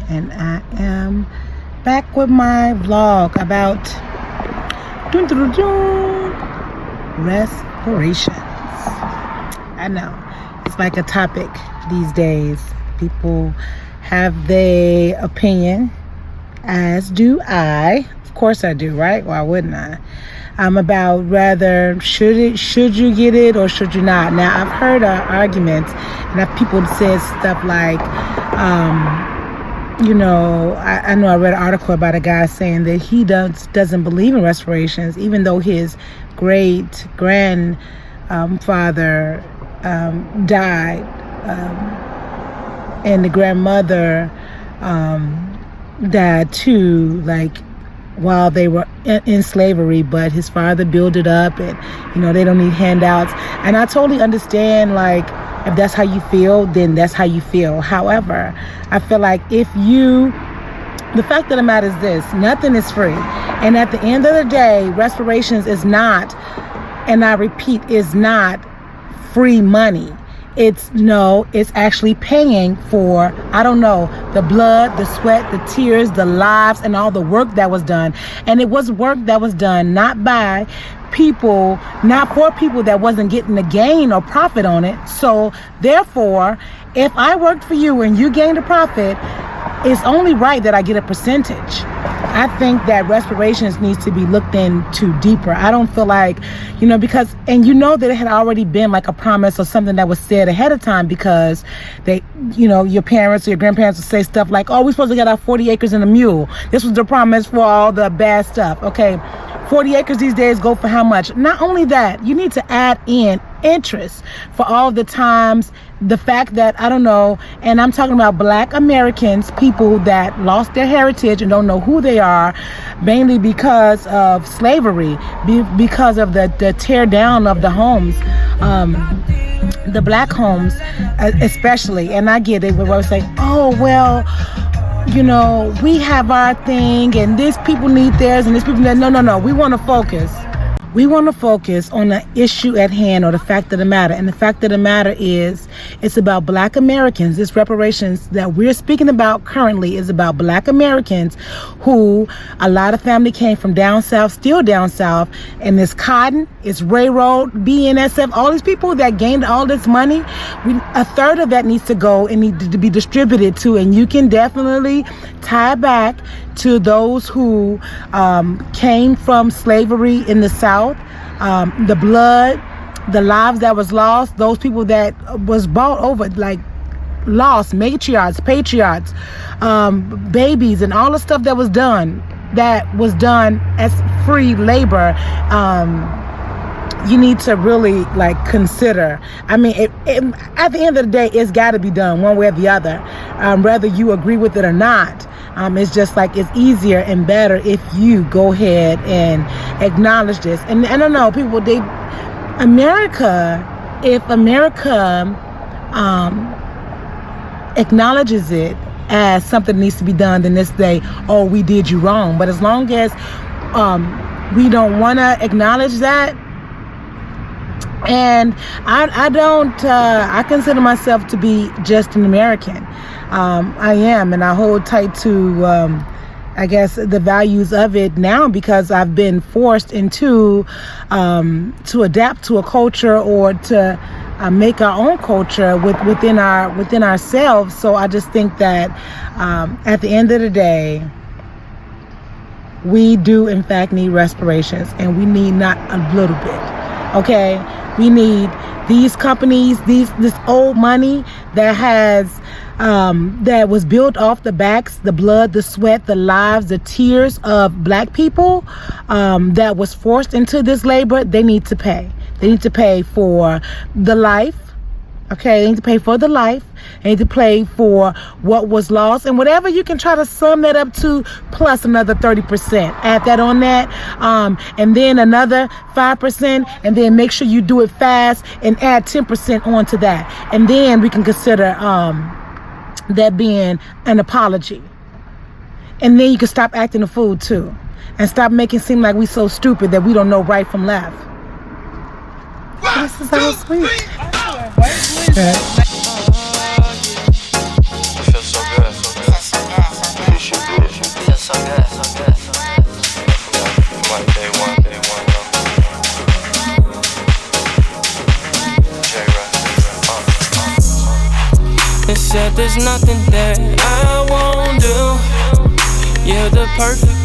and I am back with my vlog about respirations. I know it's like a topic these days. People have their opinion, as do I. Of course I do, right? Why wouldn't I? About whether should you get it or should you not. Now I've heard arguments, and people said stuff like, I know I read an article about a guy saying that he doesn't believe in respirations, even though his great grandfather died, and the grandmother died too, like while they were in slavery, but his father built it up, and they don't need handouts. And I totally understand, like, if that's how you feel, then that's how you feel. However, I feel like the fact of the matter is this: nothing is free. And at the end of the day, respirations is not, and I repeat, is not free money. It's actually paying for, the blood, the sweat, the tears, the lives, and all the work that was done. And it was work that was done not by people, not for people that wasn't getting a gain or profit on it. So therefore, if I worked for you and you gained a profit, it's only right that I get a percentage. I think that respirations needs to be looked into deeper. I don't feel like, because, and that it had already been like a promise or something that was said ahead of time, because they, your parents or your grandparents would say stuff like, oh, we're supposed to get our 40 acres and a mule. This was the promise for all the bad stuff. Okay. 40 acres these days go for how much? Not only that, you need to add in interest for all the times, the fact that, and I'm talking about Black Americans, people that lost their heritage and don't know who they are, mainly because of slavery, because of the tear down of the homes, the Black homes especially. And I get it, where I say, oh, well, we have our thing, and these people need theirs, and these people need. No. We want to focus. We want to focus on the issue at hand, or the fact of the matter. And the fact of the matter is, it's about Black Americans. This reparations that we're speaking about currently is about Black Americans who, a lot of family came from down south, still down south, and this cotton, it's railroad, BNSF, all these people that gained all this money, a third of that needs to go and need to be distributed to, and you can definitely tie back to those who came from slavery in the South, the blood, the lives that was lost, those people that was bought over, like lost, matriarchs, patriots, babies, and all the stuff that was done as free labor. You need to really consider. I mean, at the end of the day, it's got to be done one way or the other, whether you agree with it or not. It's just it's easier and better if you go ahead and acknowledge this. And I don't know, people, if America acknowledges it as something that needs to be done, then this day, oh, we did you wrong. But as long as we don't want to acknowledge that, and I consider myself to be just an American. I am, and I hold tight to, I guess, the values of it now, because I've been forced into to adapt to a culture, or to make our own culture within ourselves. So I just think that at the end of the day, we do in fact need respirations, and we need not a little bit. Okay, we need these companies, this old money that has that was built off the backs, the blood, the sweat, the lives, the tears of Black people that was forced into this labor. They need to pay. They need to pay for the life. Okay, they need to pay for the life. They need to pay for what was lost, and whatever you can try to sum that up to, plus another 30%. Add that on that, and then another 5%, and then make sure you do it fast and add 10% onto that, and then we can consider that being an apology. And then you can stop acting a fool too, and stop making it seem like we so stupid that we don't know right from left. This is how sweet. It feels so good. said there's nothing that I won't do. You're the perfect